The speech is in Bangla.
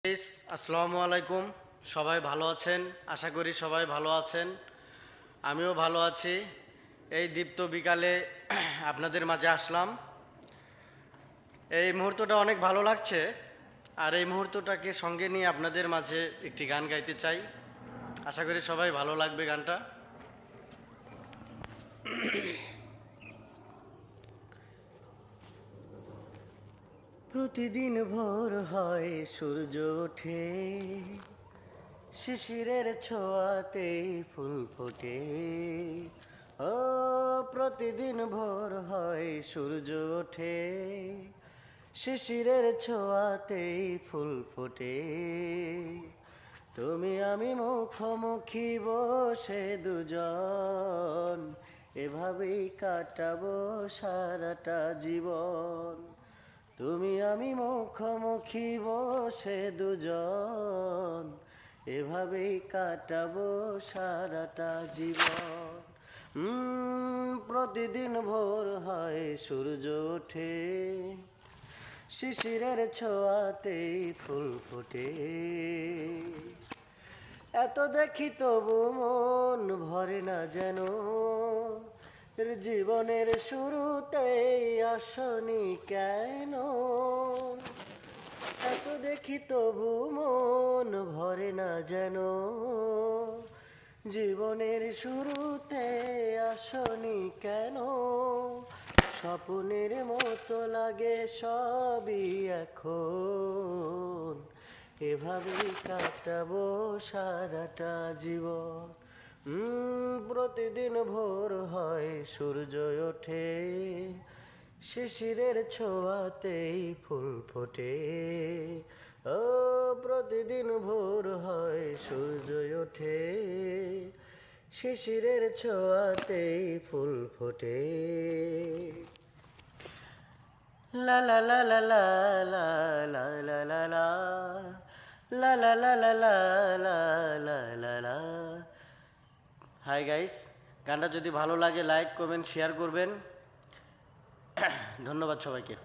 আসসালামু আলাইকুম। সবাই ভালো আছেন? আশা করি সবাই ভালো আছেন। আমিও ভালো আছি। এই দীপ্ত বিকালে আপনাদের মাঝে আসলাম। এই মুহূর্তটা অনেক ভালো লাগছে, আর এই মুহূর্তটাকে সঙ্গে নিয়ে আপনাদের মাঝে একটি গান গাইতে চাই। আশা করি সবাই ভালো লাগবে গানটা। প্রতিদিন ভোর হয়, সূর্য ওঠে, শিশিরের ছোঁয়াতে ফুল ফোটে। ও প্রতিদিন ভোর হয়, সূর্য ওঠে, শিশিরের ছোঁয়াতে ফুল ফোটে। তুমি আমি মুখোমুখি বসে দুজন, এভাবেই কাটাবো সারাটা জীবন। তুমি আমি মুখোমুখি বসে দুজন, এভাবেই কাটাবো সারাটা জীবন। প্রতিদিন ভোর হয়, সূর্য ওঠে, শিশিরের ছোঁয়াতেই ফুল ফোটে। এত দেখি তবু মন ভরে না যেন, জীবনের শুরুতেই আসনি কেন। এত দেখি তবু মন ভরে না যেন, জীবনের শুরুতে আসনি কেন। স্বপ্নের মতো লাগে সবই এখন, এভাবেই কাটাবো সারাটা জীবন। প্রতিদিন ভোর হয়, সূর্য ওঠে, শিশিরের ছোঁয়াতেই ফুল ফোটে। ও প্রতিদিন ভোর হয়, সূর্য ওঠে, শিশিরের ছোঁয়াতেই ফুল ফোটে। লা লা লা লা লা লা লা লা লা লা লা লা লা লা লা লা লা লা লা। হাই গাইস, গানটা যদি ভালো লাগে লাইক কমেন্ট শেয়ার করবেন। ধন্যবাদ সবাইকে।